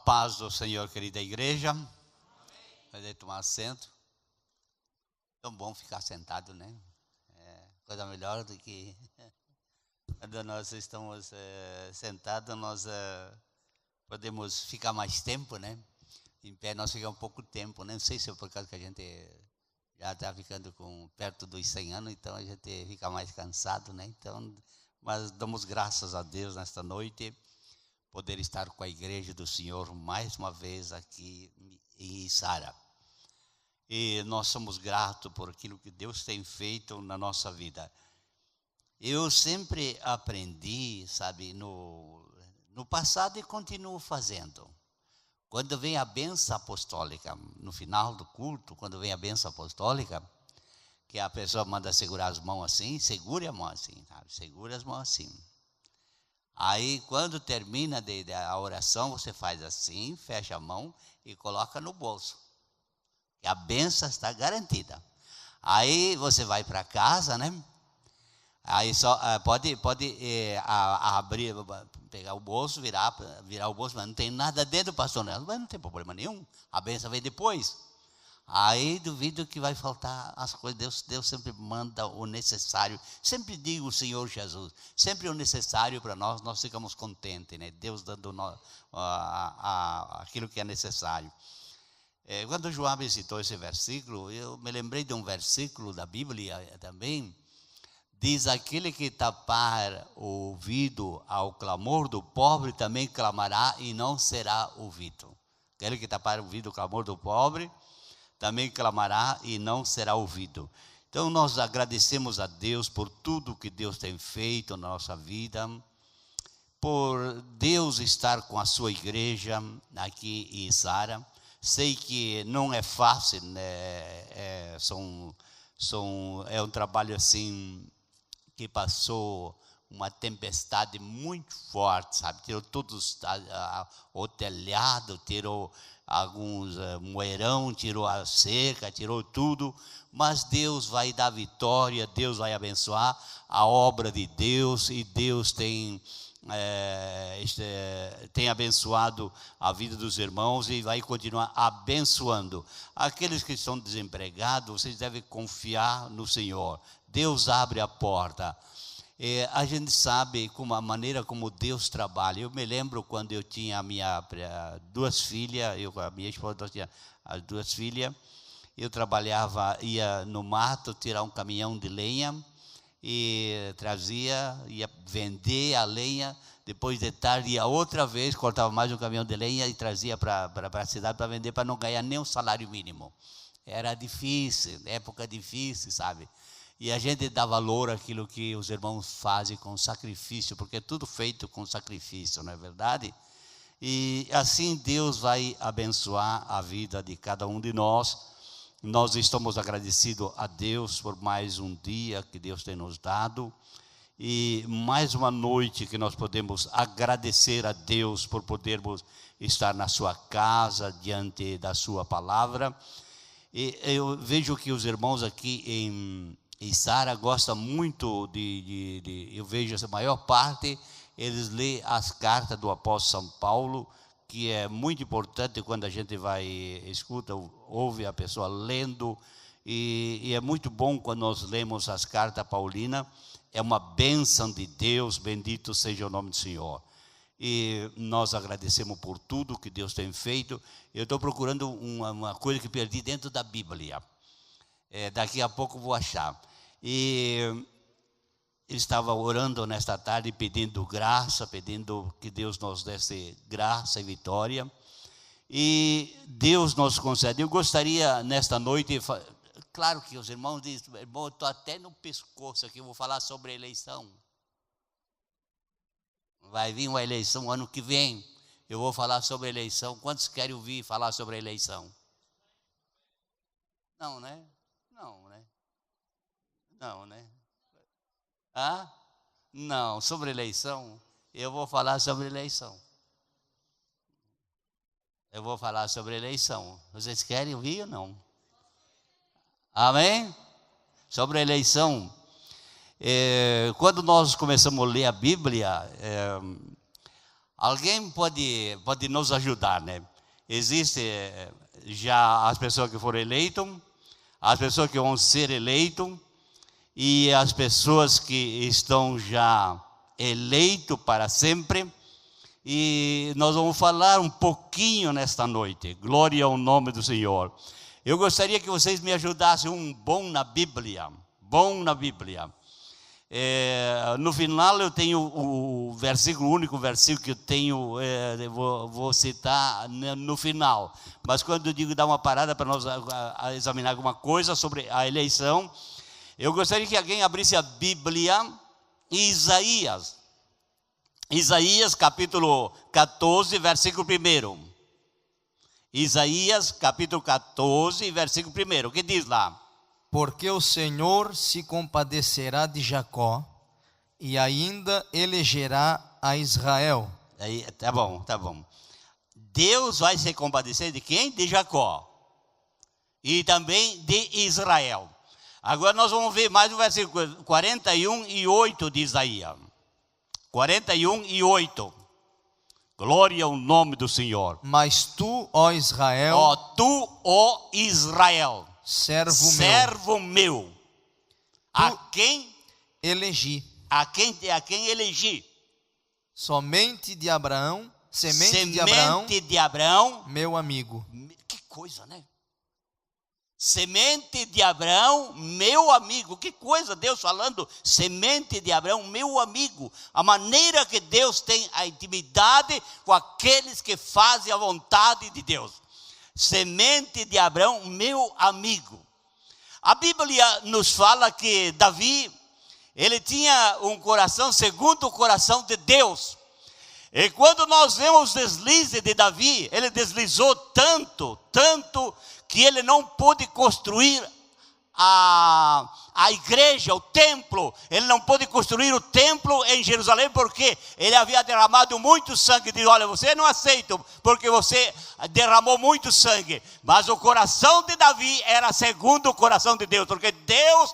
paz do Senhor, querida igreja. Pode tomar assento. Tão bom ficar sentado, né? Coisa melhor do que quando nós estamos sentados, nós podemos ficar mais tempo, né? Em pé nós ficamos pouco tempo, né? Não sei se é por causa que a gente já está ficando perto dos 100 anos, então a gente fica mais cansado, né? Então, mas damos graças a Deus nesta noite, poder estar com a igreja do Senhor mais uma vez aqui em Içara. E nós somos gratos por aquilo que Deus tem feito na nossa vida. Eu sempre aprendi, sabe, no passado e continuo fazendo. Quando vem a bênção apostólica, no final do culto, quando vem a bênção apostólica, que a pessoa manda segurar as mãos assim, segure a mão assim, sabe? Segura as mãos assim. Aí, quando termina a oração, você faz assim, fecha a mão e coloca no bolso. E a bênção está garantida. Aí, você vai para casa, né? Aí, só pode abrir, pegar o bolso, virar o bolso, mas não tem nada dentro, pastor, mas não tem problema nenhum. A bênção vem depois. Aí duvido que vai faltar as coisas. Deus sempre manda o necessário. Sempre digo o Senhor Jesus, sempre o necessário para nós ficamos contentes, né? Deus dando aquilo que é necessário. Quando João citou esse versículo, eu me lembrei de um versículo da Bíblia também. Diz: aquele que tapar o ouvido ao clamor do pobre também clamará e não será ouvido. Aquele que tapar o ouvido ao clamor do pobre também clamará e não será ouvido. Então nós agradecemos a Deus por tudo que Deus tem feito na nossa vida, por Deus estar com a sua igreja aqui em Içara. Sei que não é fácil, né? É um trabalho assim que passou uma tempestade muito forte, sabe? Tirou todos o telhado, tirou alguns moeirão, tirou a cerca, tirou tudo, mas Deus vai dar vitória, Deus vai abençoar a obra de Deus, e Deus tem abençoado a vida dos irmãos e vai continuar abençoando. Aqueles que estão desempregados, vocês devem confiar no Senhor. Deus abre a porta. A gente sabe a maneira como Deus trabalha. Eu me lembro quando eu tinha duas filhas, eu com a minha esposa tinha as duas filhas. Eu trabalhava, ia no mato tirar um caminhão de lenha e trazia, ia vender a lenha. Depois de tarde ia outra vez, cortava mais um caminhão de lenha e trazia para a cidade para vender, para não ganhar nem um salário mínimo. Era difícil, época difícil, sabe? E a gente dá valor àquilo que os irmãos fazem com sacrifício, porque é tudo feito com sacrifício, não é verdade? E assim Deus vai abençoar a vida de cada um de nós. Nós estamos agradecidos a Deus por mais um dia que Deus tem nos dado, e mais uma noite que nós podemos agradecer a Deus por podermos estar na sua casa, diante da sua palavra. E eu vejo que os irmãos aqui em Içara gosta muito eu vejo a maior parte, eles lêem as cartas do apóstolo São Paulo, que é muito importante quando a gente ouve a pessoa lendo, e é muito bom quando nós lemos as cartas paulinas. É uma bênção de Deus, bendito seja o nome do Senhor. E nós agradecemos por tudo que Deus tem feito. Eu estou procurando uma coisa que perdi dentro da Bíblia. Daqui a pouco vou achar. E eu estava orando nesta tarde, pedindo graça, pedindo que Deus nos desse graça e vitória. E Deus nos concede. Eu gostaria nesta noite, claro que os irmãos dizem: irmão, eu estou até no pescoço aqui, eu vou falar sobre a eleição. Vai vir uma eleição ano que vem, eu vou falar sobre a eleição. Quantos querem ouvir falar sobre a eleição? Não, né? Não, né? Não, né? Não, sobre eleição, eu vou falar sobre eleição. Eu vou falar sobre eleição. Vocês querem ouvir ou não? Amém? Sobre eleição. Quando nós começamos a ler a Bíblia, Alguém pode nos ajudar, né? Existe já as pessoas que foram eleitas, as pessoas que vão ser eleitas e as pessoas que estão já eleitos para sempre. E nós vamos falar um pouquinho nesta noite. Glória ao nome do Senhor. Eu gostaria que vocês me ajudassem bom na Bíblia. No final eu tenho o versículo, o único versículo que eu tenho, vou citar no final. Mas quando eu digo dar uma parada para nós examinar alguma coisa sobre a eleição, eu gostaria que alguém abrisse a Bíblia em Isaías. Isaías capítulo 14, versículo 1. Isaías capítulo 14, versículo 1. O que diz lá? Porque o Senhor se compadecerá de Jacó e ainda elegerá a Israel. Aí, tá bom. Deus vai se compadecer de quem? De Jacó. E também de Israel. Agora nós vamos ver mais o versículo 41 e 8 de Isaías. 41 e 8. Glória ao nome do Senhor. Mas tu, ó Israel, servo meu, a quem elegi, somente de Abraão, semente de Abraão, meu amigo. Que coisa, né? Semente de Abraão, meu amigo. Que coisa, Deus falando, semente de Abraão, meu amigo. A maneira que Deus tem a intimidade com aqueles que fazem a vontade de Deus. Semente de Abraão, meu amigo. A Bíblia nos fala que Davi, ele tinha um coração segundo o coração de Deus. E quando nós vemos o deslize de Davi, ele deslizou tanto que ele não pôde construir a igreja, o templo. Ele não pôde construir o templo em Jerusalém porque ele havia derramado muito sangue. Diz: olha, você não aceita porque você derramou muito sangue. Mas o coração de Davi era segundo o coração de Deus, porque Deus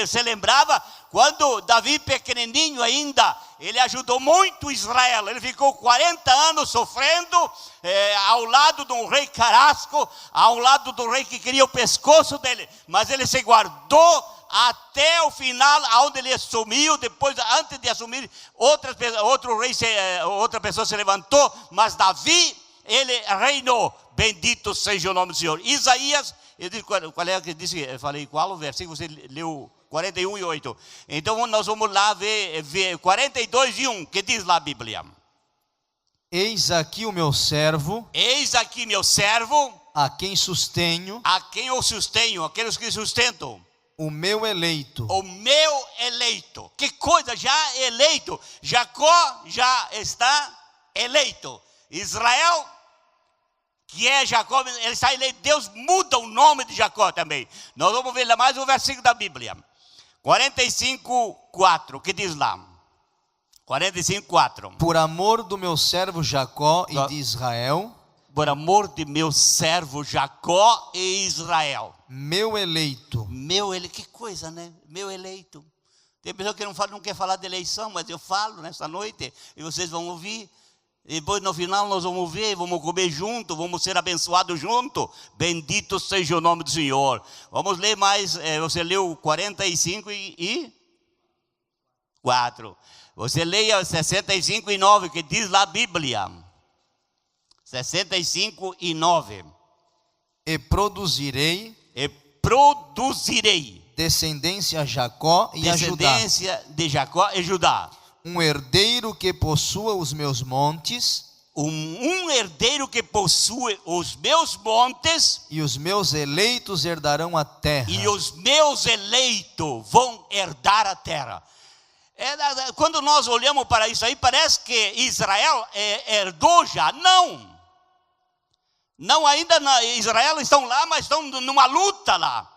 se lembrava quando Davi pequenininho ainda, ele ajudou muito Israel. Ele ficou 40 anos sofrendo ao lado de um rei carrasco, ao lado do rei que queria o pescoço dele. Mas ele se guardou até o final, onde ele assumiu. Depois, antes de assumir, outra pessoa se levantou. Mas Davi, ele reinou. Bendito seja o nome do Senhor. Isaías, eu disse, qual é que disse? Eu falei qual o versículo você leu? 41 e 8. Então nós vamos lá ver 42 e 1, que diz lá a Bíblia. Eis aqui o meu servo, a quem sustenho, aqueles que sustentam, o meu eleito. Que coisa, já eleito. Jacó já está eleito. Israel, que é Jacó, ele está eleito. Deus muda o nome de Jacó também. Nós vamos ver mais um versículo da Bíblia. 45, 4, que diz lá? 45, 4. Por amor do meu servo Jacó e de Israel. Por amor de meu servo Jacó e Israel. Meu eleito. Que coisa, né? Meu eleito. Tem pessoa que não quer falar de eleição, mas eu falo nesta noite e vocês vão ouvir. E depois no final nós vamos ver, vamos comer junto, vamos ser abençoados junto. Bendito seja o nome do Senhor. Vamos ler mais, você leu 45 e 4. Você leia 65 e 9, que diz lá a Bíblia. 65 e 9. E produzirei descendência a Jacó e a Judá. Descendência de Jacó e Judá. Um herdeiro que possua os meus montes. Um herdeiro que possui os meus montes. E os meus eleitos herdarão a terra. E os meus eleitos vão herdar a terra. Quando nós olhamos para isso aí, parece que Israel herdou já. Não, ainda Israel estão lá, mas estão numa luta lá.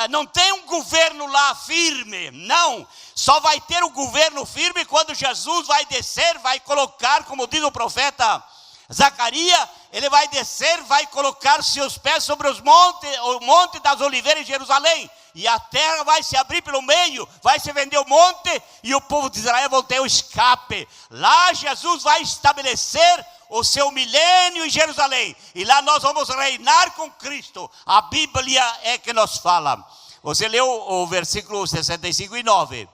Não tem um governo lá firme, não. Só vai ter o governo firme quando Jesus vai descer, vai colocar, como diz o profeta Zacarias, ele vai descer, vai colocar seus pés sobre o monte das oliveiras em Jerusalém. E a terra vai se abrir pelo meio, vai se vender o monte e o povo de Israel vai ter o escape. Lá Jesus vai estabelecer o seu milênio em Jerusalém. E lá nós vamos reinar com Cristo. A Bíblia é que nos fala. Você leu o versículo 65 e 9.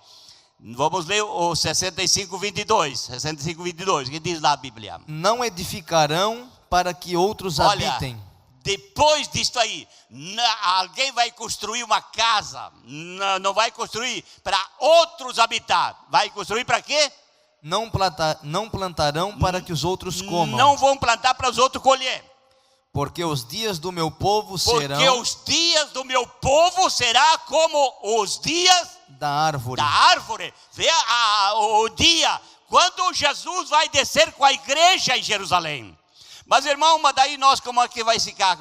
Vamos ler o 65, 22. 65, 22. O que diz lá a Bíblia? Não edificarão para que outros habitem. Depois disto aí, alguém vai construir uma casa. Não vai construir para outros habitar. Vai construir para quê? Não plantarão para que os outros comam. Não vão plantar para os outros colher. Porque os dias do meu povo serão... Porque os dias do meu povo será como os dias da árvore. Da árvore. Vê o dia quando Jesus vai descer com a igreja em Jerusalém. Mas irmão, mas daí nós como é que vai ficar?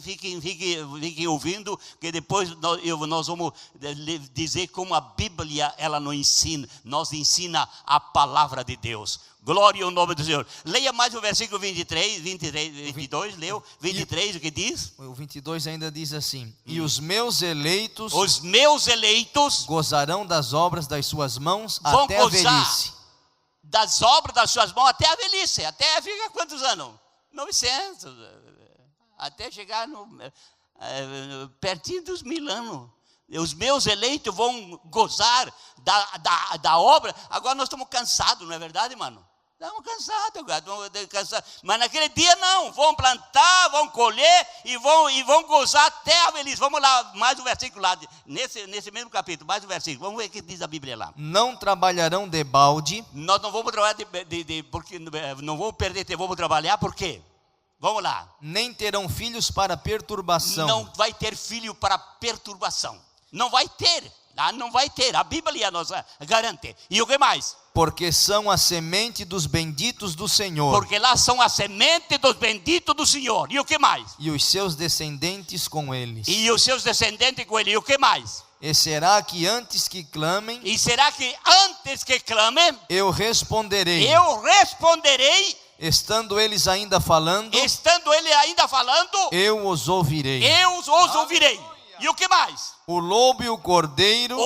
Fiquem ouvindo, que depois nós vamos dizer como a Bíblia ela nos ensina a palavra de Deus. Glória ao nome do Senhor. Leia mais o versículo 22, leu 23, o que diz? O 22 ainda diz assim: E os meus eleitos gozarão das obras das suas mãos até a velhice. Das obras das suas mãos até a velhice. Até fica quantos anos? 900. Até chegar pertinho dos 1000 anos. Os meus eleitos vão gozar da obra. Agora nós estamos cansados, não é verdade, mano? Estamos cansados, mas naquele dia não, vão plantar, vão colher e vão gozar até a velhice. Vamos lá, mais um versículo lá, nesse mesmo capítulo, mais um versículo, vamos ver o que diz a Bíblia lá. Não trabalharão de balde. Nós não vamos trabalhar porque não vamos perder tempo, vamos trabalhar por quê? Vamos lá. Nem terão filhos para perturbação. Não vai ter filho para perturbação, não vai ter. Não vai ter, a Bíblia nos garante. E o que mais? Porque são a semente dos benditos do Senhor. Porque lá são a semente dos benditos do Senhor. E o que mais? E os seus descendentes com eles. E os seus descendentes com ele. E o que mais? E será que antes que clamem? E será que antes que clamem? Eu responderei. Estando eles ainda falando. Eu os ouvirei. E o que mais? O lobo e o cordeiro. O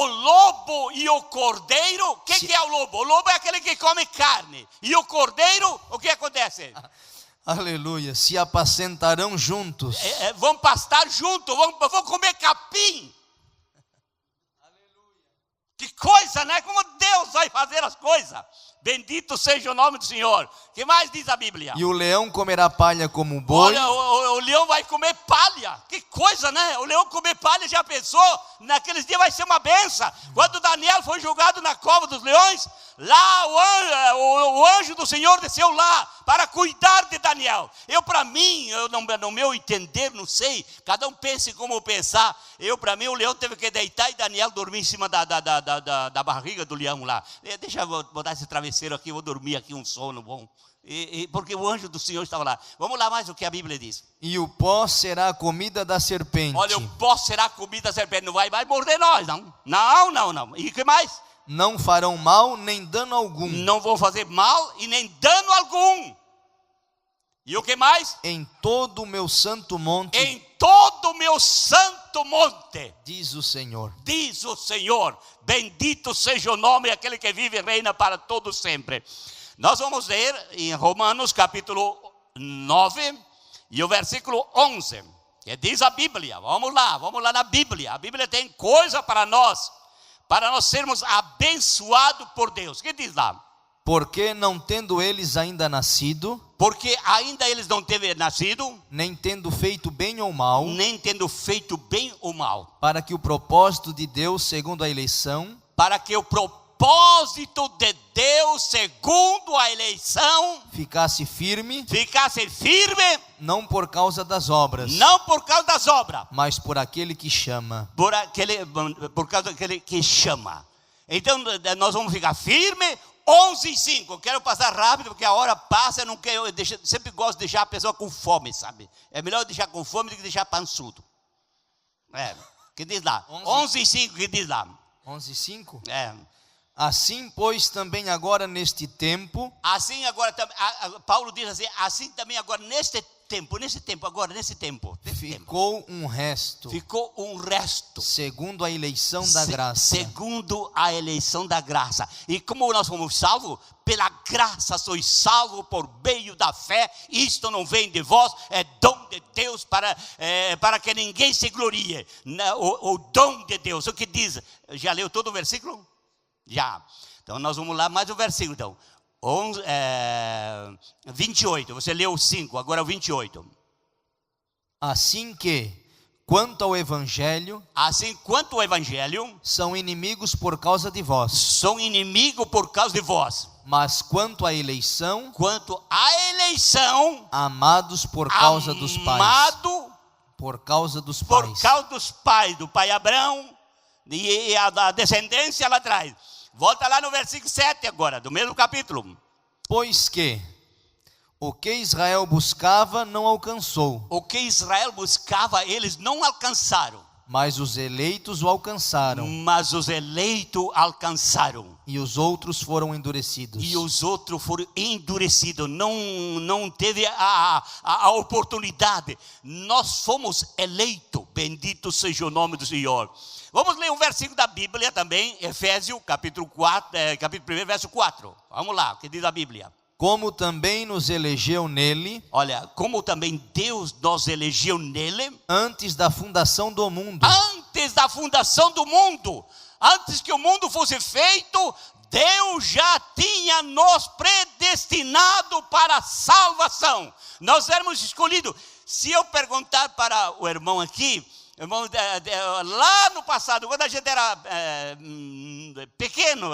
que é o lobo? O lobo é aquele que come carne. E o cordeiro, o que acontece? Aleluia. Se apacentarão juntos. Vão pastar juntos, vão comer capim. Aleluia. Que coisa, né? Como Deus vai fazer as coisas. Bendito seja o nome do Senhor. Que mais diz a Bíblia? E o leão comerá palha como boi. Olha, o leão vai comer palha. Que coisa, né? O leão comer palha, já pensou? Naqueles dias vai ser uma benção. Quando Daniel foi julgado na cova dos leões, lá o anjo do Senhor desceu lá para cuidar de Daniel. Para mim, no meu entender, não sei, cada um pense como pensar. Para mim, o leão teve que deitar e Daniel dormir em cima da barriga do leão lá. Deixa eu botar esse travesseiro aqui, eu vou dormir aqui um sono bom. Porque o anjo do Senhor estava lá. Vamos lá mais o que a Bíblia diz. E o pó será a comida da serpente. Olha, o pó será a comida da serpente. Não vai mais morder nós, não. Não. E o que mais? Não farão mal nem dano algum. Não vão fazer mal e nem dano algum. E o que mais? Em todo o meu santo monte. Diz o Senhor. Bendito seja o nome daquele que vive e reina para todo sempre. Nós vamos ler em Romanos capítulo 9 e o versículo 11. Que diz a Bíblia. Vamos lá na Bíblia. A Bíblia tem coisa para nós sermos abençoados por Deus. O que diz lá? Porque não tendo eles ainda nascido. Porque ainda eles não têm nascido. Nem tendo feito bem ou mal. Para que o propósito de Deus segundo a eleição. Ficasse firme. Não por causa das obras. Mas por aquele que chama. Por causa daquele que chama. Então nós vamos ficar firmes. 11:05, quero passar rápido porque a hora passa, sempre gosto de deixar a pessoa com fome, sabe? É melhor deixar com fome do que deixar pançudo. Que diz lá? 11:05, que diz lá? 11:05? Assim, pois, também agora neste tempo, Assim agora, Paulo diz assim também agora nesse tempo, ficou um resto, ficou um resto, segundo a eleição da graça. segundo a eleição da graça. E como nós fomos salvos? Pela graça sois salvos por meio da fé. Isto não vem de vós, é dom de Deus para que ninguém se glorie. O dom de Deus, o que diz? Já leu todo o versículo? Já. Então nós vamos lá mais o versículo então. 28, você leu o 5, agora o 28. Assim que, quanto ao evangelho, são inimigos por causa de vós. São inimigos por causa de vós. Mas quanto à eleição, amados por causa dos pais. Por causa dos pais. Do pai Abraão e a descendência lá atrás. Volta lá no versículo 7 agora, do mesmo capítulo. Pois que o que Israel buscava não alcançou. O que Israel buscava, eles não alcançaram. Mas os eleitos o alcançaram. E os outros foram endurecidos. Não teve a oportunidade. Nós fomos eleitos. Bendito seja o nome do Senhor. Vamos ler um versículo da Bíblia também, Efésios, capítulo 1, verso 4. Vamos lá, o que diz a Bíblia? Como também nos elegeu nele. Olha, como também Deus nos elegeu nele. Antes da fundação do mundo. Antes que o mundo fosse feito, Deus já tinha nos predestinado para a salvação. Nós éramos escolhidos. Se eu perguntar para o irmão aqui, irmão, lá no passado, quando a gente era pequeno,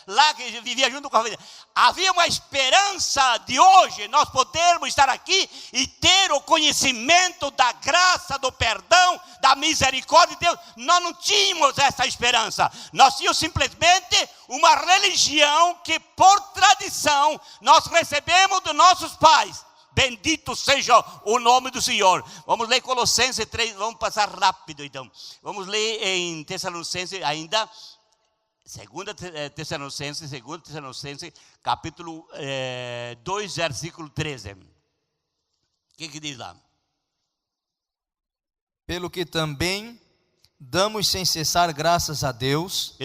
lá que vivia junto com a família, havia uma esperança de hoje nós podermos estar aqui e ter o conhecimento da graça, do perdão, da misericórdia de Deus. Nós não tínhamos essa esperança. Nós tínhamos simplesmente uma religião que por tradição nós recebemos dos nossos pais. Bendito seja o nome do Senhor. Vamos ler Colossenses 3, vamos passar rápido então. Vamos ler em Tessalonicenses ainda, 2 Tessalonicenses, capítulo 2, versículo 13. O que diz lá? Pelo que também damos sem cessar graças a Deus.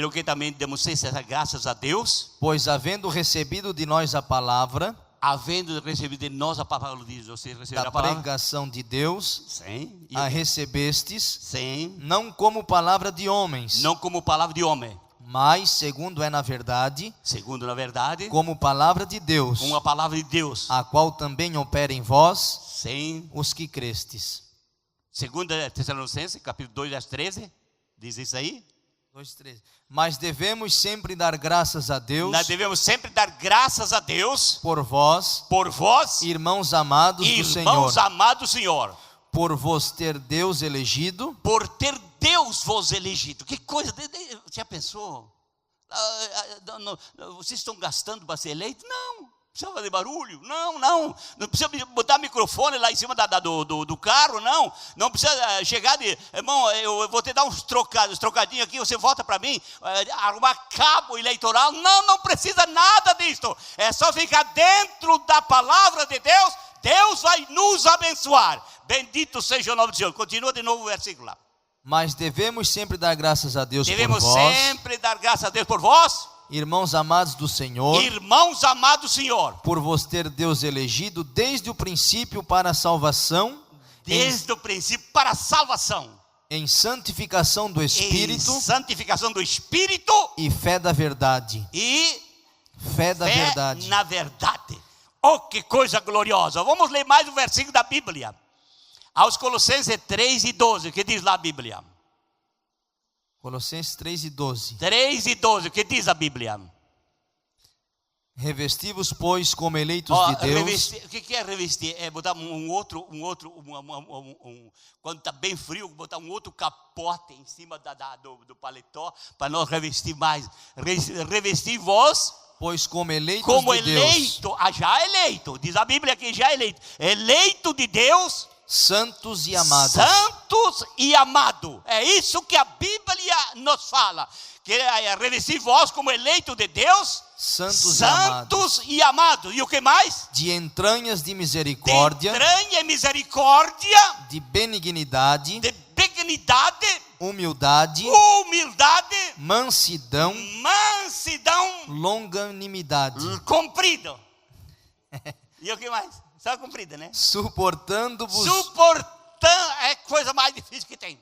Pois havendo recebido de nós a palavra. Havendo recebido de nós a palavra, você recebeu da a palavra? Pregação de Deus, sim. A recebestes, sim. Não como palavra de homens, mas segundo na verdade, como palavra de Deus, a qual também opera em vós, sim. Os que crestes. 2 Tessalonicenses, capítulo 2, verso 13, diz isso aí? 2:13. Mas devemos sempre dar graças a Deus. Por vós, irmãos amados do Senhor. Por vos ter Deus elegido. Que coisa, já pensou? Vocês estão gastando para ser eleito? Não precisa fazer barulho, não precisa botar microfone lá em cima do carro, não precisa chegar de, irmão, eu vou te dar uns trocadinhos aqui, você volta para mim, arrumar cabo eleitoral, não precisa nada disso, é só ficar dentro da palavra de Deus, Deus vai nos abençoar, bendito seja o nome do Senhor. Continua de novo o versículo lá. Mas devemos sempre dar graças a Deus por vós, irmãos amados do Senhor, por vos ter Deus elegido desde o princípio para a salvação, em santificação do Espírito, e fé da verdade, na verdade. Oh, que coisa gloriosa! Vamos ler mais um versículo da Bíblia, aos Colossenses 3:12, que diz lá a Bíblia? Colossenses 3:12. 3:12, o que diz a Bíblia? Revesti-vos, pois, como eleitos de Deus. O que é revestir? É botar quando está bem frio, botar um outro capote em cima do paletó, para nós revestir mais. Revesti-vos, pois como eleitos de Deus. Já eleito, diz a Bíblia que já eleito. Eleito de Deus. Santos e amados. santos e amados. É isso que a Bíblia nos fala. Que é revestir vós como eleito de Deus, santos e amados. E o que mais? De entranhas de misericórdia, de entranha e misericórdia, de benignidade, humildade, mansidão, longanimidade. Comprido. E o que mais? Só comprida, né? Suportando-vos. É a coisa mais difícil que tem.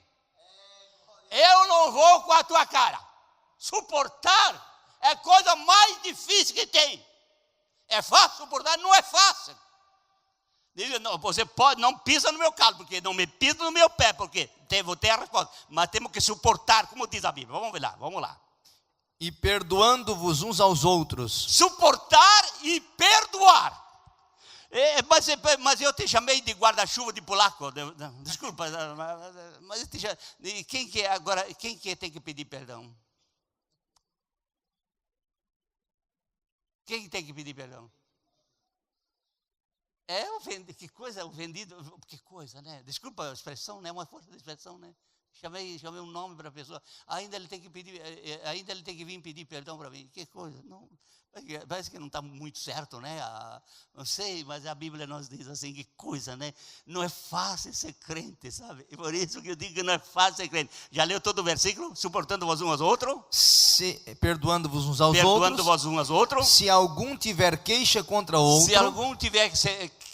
Eu não vou com a tua cara. Suportar é a coisa mais difícil que tem. É fácil suportar? Não é fácil. Você pode, não pisa no meu calo, porque não me pisa no meu pé, porque vou ter a resposta. Mas temos que suportar, como diz a Bíblia. Vamos lá. E perdoando-vos uns aos outros. Suportar e perdoar. Mas eu te chamei de guarda-chuva de polaco. Desculpa, mas eu te chamei. Quem que tem que pedir perdão? Quem tem que pedir perdão? Que coisa, o vendido, que coisa, né? Desculpa a expressão, né? Uma força de expressão, né? Chamei um nome para a pessoa. Ainda ele tem que vir pedir perdão para mim. Que coisa, não? Parece que não está muito certo, né? Não sei, mas a Bíblia nos diz assim, que coisa, né? Não é fácil ser crente, sabe? E por isso que eu digo que não é fácil ser crente. Já leu todo o versículo? Suportando-vos uns aos outros? Perdoando-vos uns aos outros. Se algum tiver queixa contra outro. Se algum tiver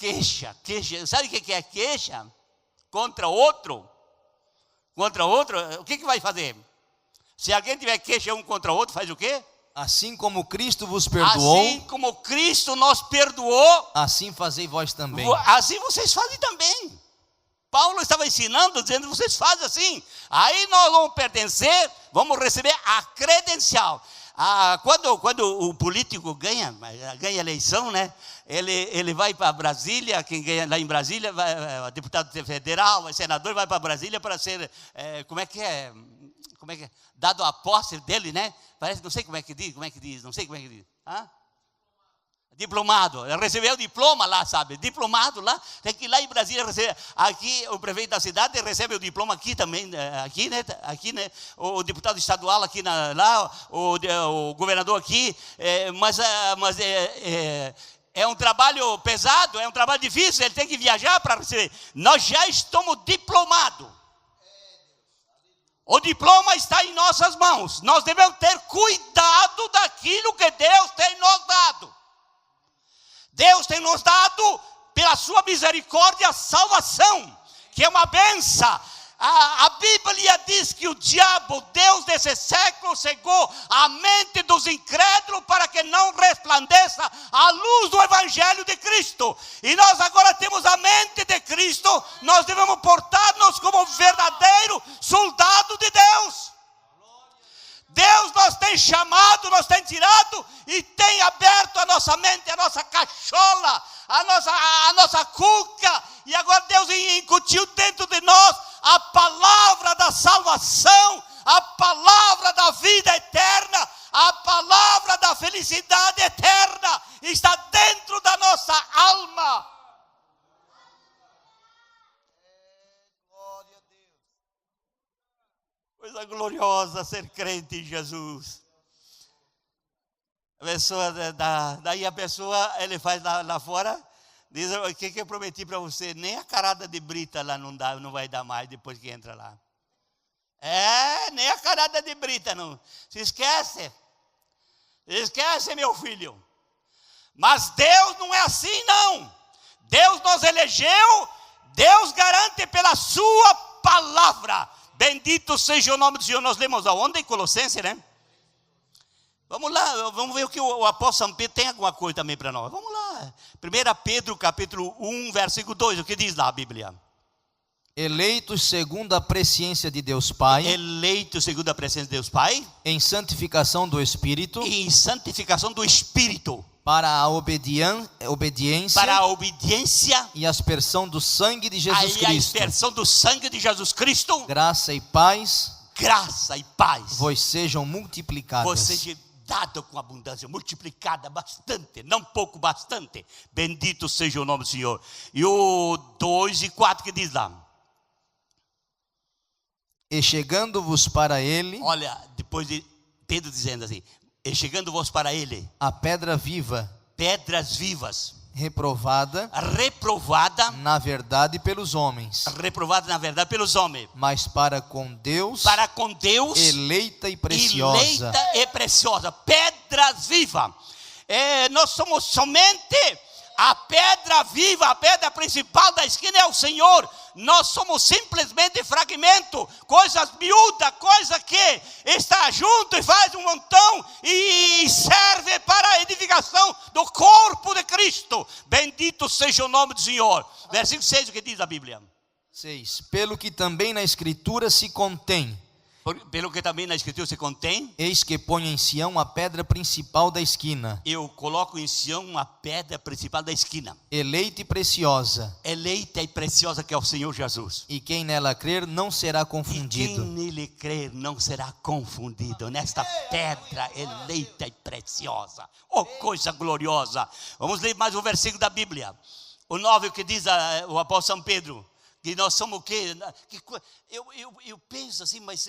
queixa. Sabe o que é queixa? Contra outro, o que vai fazer? Se alguém tiver queixa um contra o outro, faz o quê? Assim como Cristo vos perdoou, assim como Cristo nos perdoou, assim fazei vós também. Assim vocês fazem também. Paulo estava ensinando, dizendo, vocês fazem assim. Aí nós vamos pertencer, vamos receber a credencial. Quando o político ganha eleição, né? Ele vai para Brasília, quem ganha lá em Brasília, deputado federal, senador, vai para Brasília para ser, como é que é, dado a posse dele, né? Parece, não sei como é que diz. Diplomado, ele recebeu o diploma lá, sabe? Diplomado lá, tem que ir lá em Brasília receber. Aqui o prefeito da cidade recebe o diploma aqui também, aqui, né? O deputado estadual aqui lá, o governador aqui, mas é um trabalho pesado, é um trabalho difícil, ele tem que viajar para receber. Nós já estamos diplomados. O diploma está em nossas mãos. Nós devemos ter cuidado daquilo que Deus tem nos dado. Deus tem nos dado, pela sua misericórdia, a salvação, que é uma benção. A Bíblia diz que o diabo, Deus desse século, cegou a mente dos incrédulos para que não resplandeça a luz do Evangelho de Cristo. E nós agora temos a mente de Cristo, nós devemos portar-nos como verdadeiro soldado de Deus. Deus nos tem chamado, nos tem tirado e tem aberto a nossa mente, a nossa cachola, a nossa cuca. E agora Deus incutiu dentro de nós a palavra da salvação, a palavra da vida eterna, a palavra da felicidade eterna. Está dentro da nossa alma. Glória a Deus. Coisa gloriosa ser crente em Jesus. Daí a pessoa, ele faz lá fora, diz, o que eu prometi para você? Nem a carada de brita lá não vai dar mais depois que entra lá. Nem a carada de brita não. Se esquece, meu filho. Mas Deus não é assim, não. Deus nos elegeu, Deus garante pela sua palavra. Bendito seja o nome do Senhor. Nós lemos aonde? Em Colossenses, né? Vamos lá, vamos ver o que o apóstolo São Pedro tem alguma coisa também para nós. Vamos lá. 1 Pedro capítulo 1, versículo 2, o que diz lá a Bíblia? Eleitos segundo a presciência de Deus Pai. Eleitos segundo a presciência de Deus Pai. Em santificação do Espírito. Em santificação do Espírito. Para a obediência. Para a obediência. E a aspersão do sangue de Jesus Cristo. A aspersão do sangue de Jesus Cristo. Graça e paz. Graça e paz. Vos sejam multiplicadas. Seja dado com abundância, multiplicada bastante, não pouco, bastante. Bendito seja o nome do Senhor. E o 2 e 4 que diz lá? E chegando-vos para ele. Olha, depois de Pedro dizendo assim: e chegando-vos para ele. A pedra viva. Pedras vivas. Reprovada na verdade pelos homens. Reprovada na verdade pelos homens. Mas para com Deus. Eleita e preciosa. Eleita e preciosa. Pedras vivas. Nós somos somente a pedra viva, a pedra principal da esquina é o Senhor. Nós somos simplesmente fragmento, coisas miúdas, coisa que está junto e faz um montão e serve para a edificação do corpo de Cristo. Bendito seja o nome do Senhor. Versículo 6, o que diz a Bíblia? 6. Pelo que também na Escritura se contém. Pelo que também na Escritura se contém. Eis que ponho em Sião a pedra principal da esquina. Eu coloco em Sião a pedra principal da esquina. Eleita e preciosa. Eleita e preciosa, que é o Senhor Jesus. E quem nela crer não será confundido. E quem nele crer não será confundido. Nesta pedra eleita e preciosa. Oh, coisa gloriosa. Vamos ler mais um versículo da Bíblia. O 9, que diz o apóstolo São Pedro. Que nós somos o quê? Eu penso assim, mas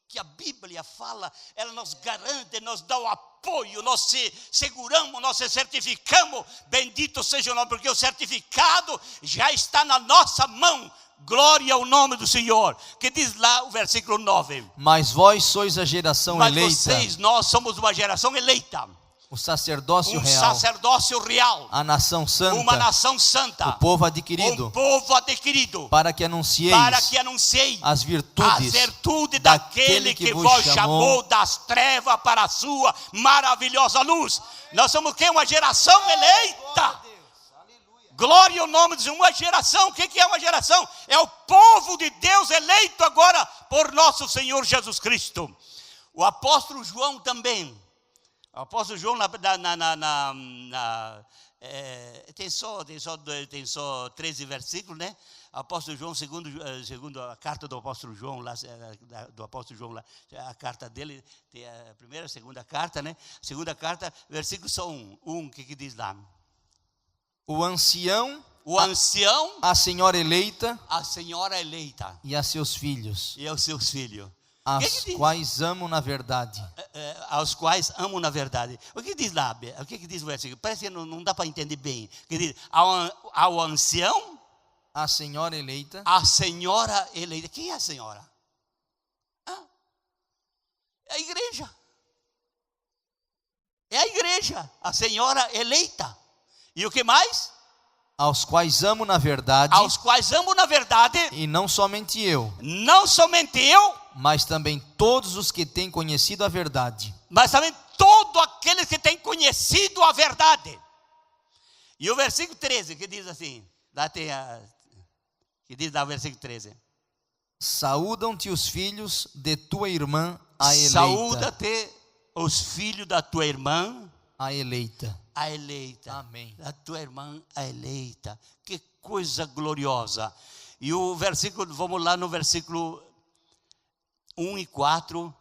que a Bíblia fala, ela nos garante, nos dá o apoio, nós se seguramos, nós se certificamos. Bendito seja o nome, porque o certificado já está na nossa mão. Glória ao nome do Senhor. Que diz lá o versículo 9. Mas vós sois a geração eleita. Mas nós somos uma geração eleita. O sacerdócio real. Sacerdócio real. A nação santa. Uma nação santa. O povo adquirido. Um povo adquirido. Para que anuncieis as virtudes daquele que vos chamou das trevas para a sua maravilhosa luz. Nós somos o quê? Uma geração eleita. Glória ao nome de Deus. Uma geração. O que é uma geração? É o povo de Deus eleito agora por nosso Senhor Jesus Cristo. O apóstolo João também. O apóstolo João tem só 13 versículos, né? O apóstolo João, segundo a carta do apóstolo João, lá, a carta dele, tem a primeira, a segunda carta, né? Segunda carta, versículo só 1. O que diz lá? O ancião, a senhora eleita, e a seus filhos. Aos quais amo na verdade. Aos quais amo na verdade. O que diz lá? O que diz o versículo? Parece que não dá para entender bem. O que diz? Ao ancião. A senhora eleita. A senhora eleita. Quem é a senhora? É a igreja. É a igreja. A senhora eleita. E o que mais? Aos quais amo na verdade. Aos quais amo na verdade. E não somente eu. Não somente eu. Mas também todos os que têm conhecido a verdade. Mas também todos aqueles que têm conhecido a verdade. E o versículo 13, que diz assim. Que diz lá o versículo 13. Saúdam-te os filhos de tua irmã, a eleita. Saúda-te os filhos da tua irmã. A eleita. A eleita. Amém. A tua irmã, a eleita. Que coisa gloriosa. E o versículo, vamos lá no versículo 1 e 4.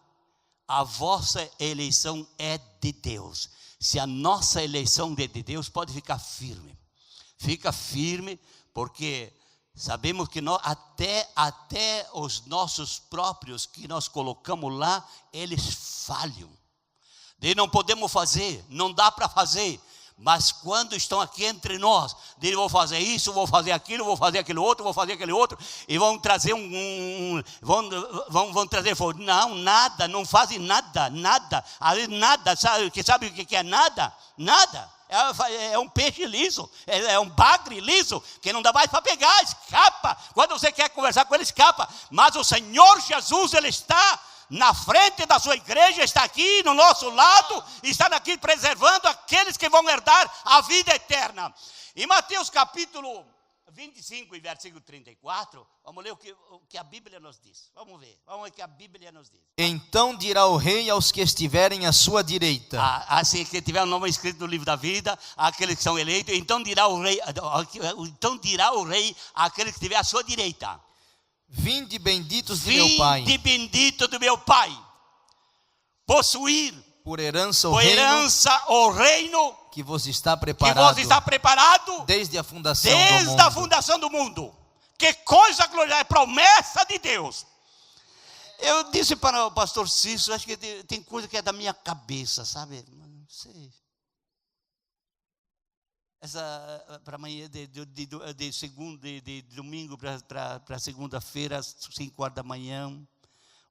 A vossa eleição é de Deus. Se a nossa eleição é de Deus, pode ficar firme. Fica firme, porque sabemos que nós, até os nossos próprios que nós colocamos lá, eles falham. E não podemos fazer, não dá para fazer. Mas quando estão aqui entre nós, eles vão fazer isso, vou fazer aquilo, vou fazer aquele outro, vou fazer aquele outro, e vão trazer vão trazer fogo. Não, nada, não fazem nada. Nada, sabe o que é nada? Nada. É um peixe liso, é um bagre liso, que não dá mais para pegar, escapa. Quando você quer conversar com ele, escapa. Mas o Senhor Jesus, Ele está na frente da sua igreja, está aqui no nosso lado, está aqui preservando aqueles que vão herdar a vida eterna. Em Mateus capítulo 25 e versículo 34, vamos ler o que a Bíblia nos diz. Vamos ver o que a Bíblia nos diz. Então dirá o rei aos que estiverem à sua direita. Assim que tiver o nome escrito no livro da vida, aqueles que são eleitos, então dirá o rei àqueles que estiver à sua direita. Vinde benditos de meu Pai. Vinde bendito do meu Pai. Possuir por herança o reino que vos está preparado, desde a fundação do mundo. Que coisa gloriosa, é promessa de Deus. Eu disse para o pastor Cícero, acho que tem coisa que é da minha cabeça, sabe? Não sei. Essa para amanhã de domingo para segunda-feira, às 5 horas da manhã,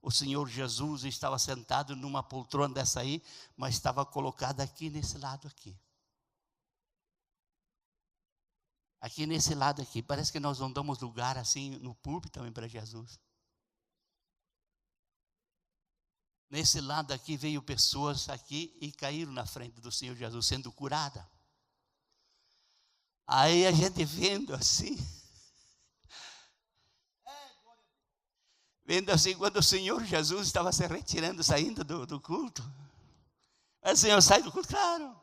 o Senhor Jesus estava sentado numa poltrona dessa aí, mas estava colocado aqui nesse lado aqui. Aqui nesse lado aqui. Parece que nós não damos lugar assim no púlpito também para Jesus. Nesse lado aqui veio pessoas aqui e caíram na frente do Senhor Jesus sendo curada. Aí a gente vendo assim, quando o Senhor Jesus estava se retirando, saindo do culto. Aí o Senhor sai do culto, claro.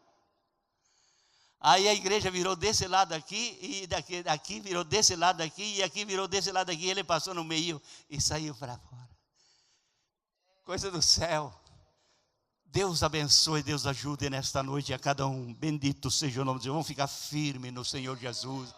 Aí a igreja virou desse lado aqui, e daqui virou desse lado aqui, e aqui virou desse lado aqui, e ele passou no meio e saiu para fora. Coisa do céu. Deus abençoe, Deus ajude nesta noite a cada um. Bendito seja o nome de Deus. Vamos ficar firmes no Senhor Jesus.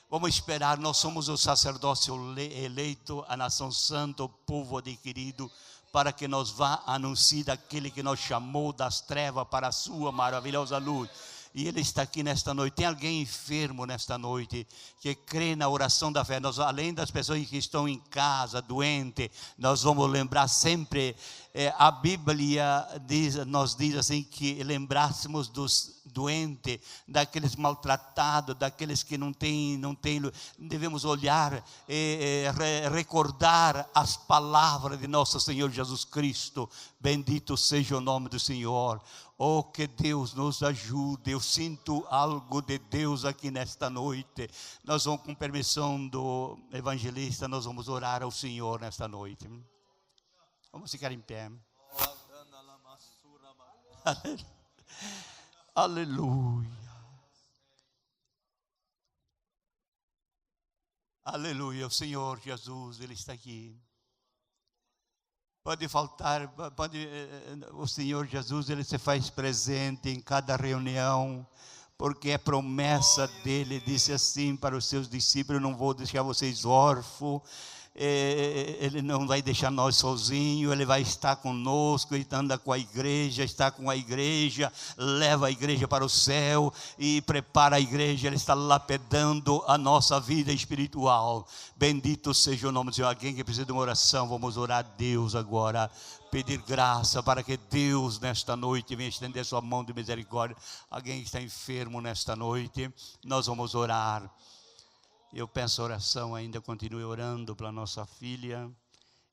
Vamos esperar, nós somos o sacerdócio eleito, a nação santa, o povo adquirido, para que nos vá anunciar aquele que nos chamou das trevas para a sua maravilhosa luz. E Ele está aqui nesta noite. Tem alguém enfermo nesta noite que crê na oração da fé? Nós, além das pessoas que estão em casa, doentes, nós vamos lembrar sempre. A Bíblia nos diz assim que lembrássemos dos doentes, daqueles maltratados, daqueles que não têm, devemos olhar, recordar as palavras de nosso Senhor Jesus Cristo. Bendito seja o nome do Senhor. Oh, que Deus nos ajude. Eu sinto algo de Deus aqui nesta noite. Nós vamos, com permissão do evangelista, nós vamos orar ao Senhor nesta noite. Vamos ficar em pé. Aleluia. Aleluia. O Senhor Jesus, Ele está aqui. Pode faltar, o Senhor Jesus, Ele se faz presente em cada reunião, porque é promessa dEle. Disse assim para os seus discípulos: não vou deixar vocês órfãos. Ele não vai deixar nós sozinhos, Ele vai estar conosco, Ele anda com a igreja, está com a igreja, leva a igreja para o céu e prepara a igreja. Ele está lapidando a nossa vida espiritual. Bendito seja o nome do Senhor. Alguém que precisa de uma oração, vamos orar a Deus agora, pedir graça para que Deus nesta noite venha estender sua mão de misericórdia. Alguém que está enfermo nesta noite, nós vamos orar. Eu peço oração ainda, continue orando pela nossa filha,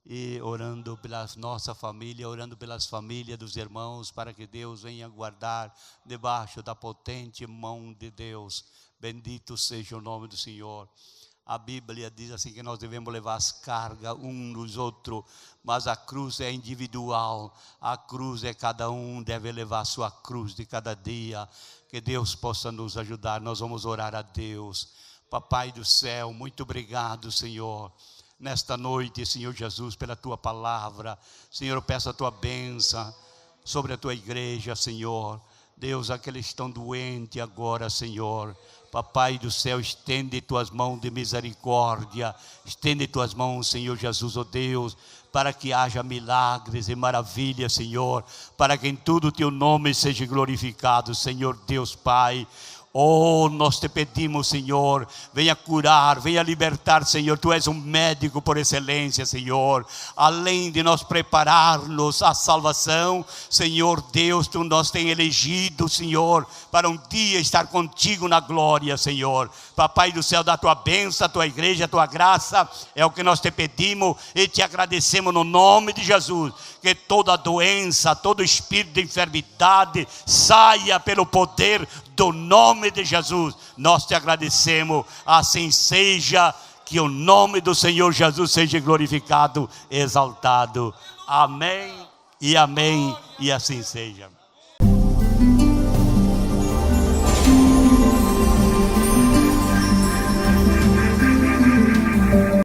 e orando pela nossa família, orando pelas famílias dos irmãos, para que Deus venha guardar debaixo da potente mão de Deus. Bendito seja o nome do Senhor. A Bíblia diz assim que nós devemos levar as cargas um nos outros, mas a cruz é individual, a cruz é cada um deve levar a sua cruz de cada dia. Que Deus possa nos ajudar. Nós vamos orar a Deus. Papai do céu, muito obrigado, Senhor, nesta noite, Senhor Jesus, pela Tua palavra. Senhor, eu peço a Tua bênção sobre a Tua igreja, Senhor. Deus, aqueles que estão doentes agora, Senhor, Papai do céu, estende Tuas mãos de misericórdia, estende Tuas mãos, Senhor Jesus, ó Deus, para que haja milagres e maravilhas, Senhor, para que em tudo Teu nome seja glorificado, Senhor Deus Pai. Oh, nós te pedimos, Senhor, venha curar, venha libertar, Senhor. Tu és um médico por excelência, Senhor. Além de nós preparar-nos à salvação, Senhor Deus, Tu nos tem elegido, Senhor, para um dia estar contigo na glória, Senhor. Papai do céu, dá Tua bênção, a Tua igreja, a Tua graça, é o que nós te pedimos e te agradecemos no nome de Jesus. Que toda doença, todo espírito de enfermidade saia pelo poder do nome de Jesus. Nós te agradecemos, assim seja, que o nome do Senhor Jesus seja glorificado, exaltado. Amém e amém, e assim seja.